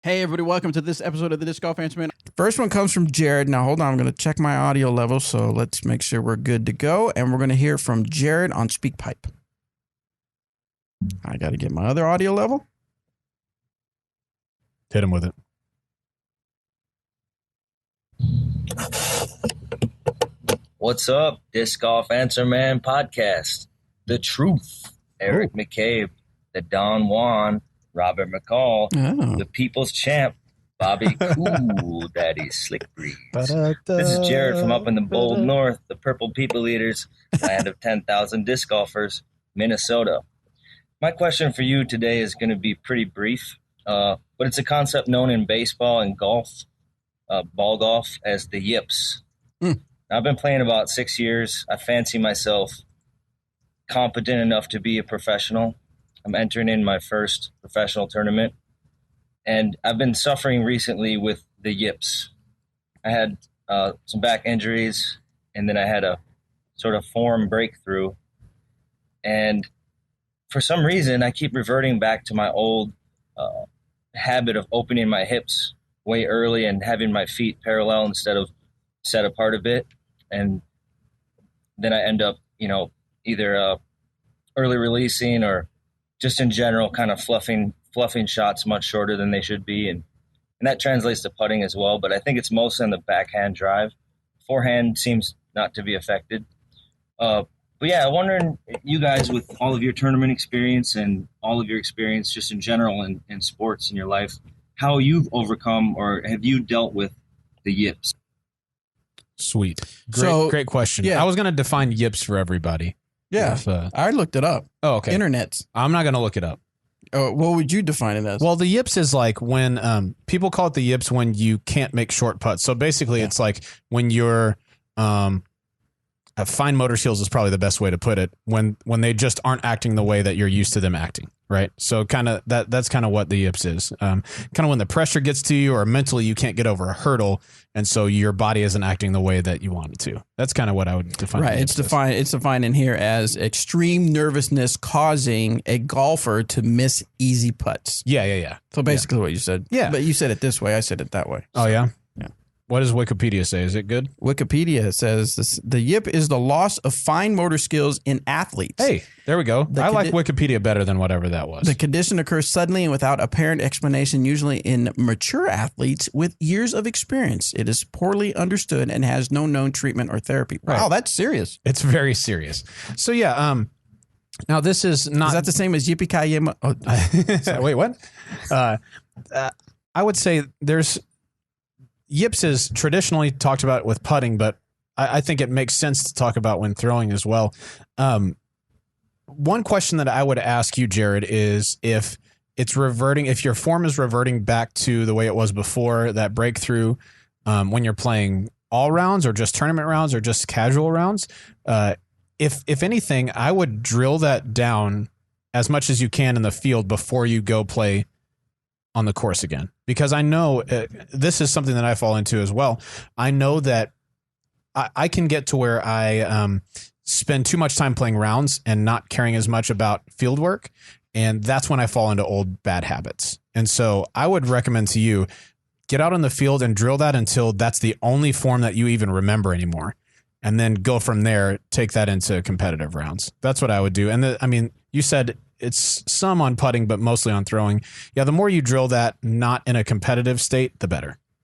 Hey, everybody, welcome to this episode of the Disc Golf Answer Man. First one comes from Jared. Now, hold on. I'm going to check my audio level, so let's make sure we're good to go. And we're going to hear from Jared on SpeakPipe. I got to get my other audio level. Hit him with it. What's up, Disc Golf Answer Man podcast? The Truth, Eric McCabe, the Don Juan, Robert McCall, the People's Champ, Bobby CoolDaddySlickBreeze. This is Jared from up in the bold north, the Purple People Eaters, land of 10,000 disc golfers, Minnesota. My question for you today is going to be pretty brief, but it's a concept known in baseball and golf, ball golf, as the yips. I've been playing about 6 years. I fancy myself competent enough to be a professional. I'm entering in my first professional tournament, and I've been suffering recently with the yips. I had some back injuries, and then I had a sort of form breakthrough. And for some reason, I keep reverting back to my old habit of opening my hips way early and having my feet parallel instead of set apart a bit. And then I end up, either early releasing or just in general kind of fluffing shots much shorter than they should be. And that translates to putting as well. But I think it's mostly on the backhand drive. Forehand seems not to be affected. But yeah, I'm wondering, you guys, with all of your tournament experience and all of your experience just in general in sports in your life, how you've overcome or have you dealt with the yips? Sweet. Great question. Yeah. I was going to define yips for everybody. Yeah, I looked it up. Oh, okay. Internets. I'm not going to look it up. What would you define it as? Well, the yips is like when people call it the yips when you can't make short putts. So basically, it's like when you're fine motor skills is probably the best way to put it. When they just aren't acting the way that you're used to them acting, right? So kind of that's kind of what the yips is. Kind of when the pressure gets to you, or mentally you can't get over a hurdle, and so your body isn't acting the way that you want it to. That's kind of what I would define. Right. It's defined in here as extreme nervousness causing a golfer to miss easy putts. Yeah. So basically what you said. Yeah. But you said it this way. I said it that way. Oh, yeah? Yeah. What does Wikipedia say? Is it good? Wikipedia says the yip is the loss of fine motor skills in athletes. Hey, there we go. I like Wikipedia better than whatever that was. The condition occurs suddenly and without apparent explanation, usually in mature athletes with years of experience. It is poorly understood and has no known treatment or therapy. Wow, that's serious. It's very serious. So yeah, now this is not... Is that the same as yippee-ki-yay? Oh, wait, what? I would say there's... Yips is traditionally talked about with putting, but I think it makes sense to talk about when throwing as well. One question that I would ask you, Jared, is if your form is reverting back to the way it was before that breakthrough, when you're playing all rounds or just tournament rounds or just casual rounds, if anything, I would drill that down as much as you can in the field before you go play on the course again, because I know this is something that I fall into as well. I know that I can get to where I spend too much time playing rounds and not caring as much about field work. And that's when I fall into old bad habits. And so I would recommend to you, get out on the field and drill that until that's the only form that you even remember anymore. And then go from there, take that into competitive rounds. That's what I would do. And you said it's some on putting, but mostly on throwing. Yeah, the more you drill that not in a competitive state, the better.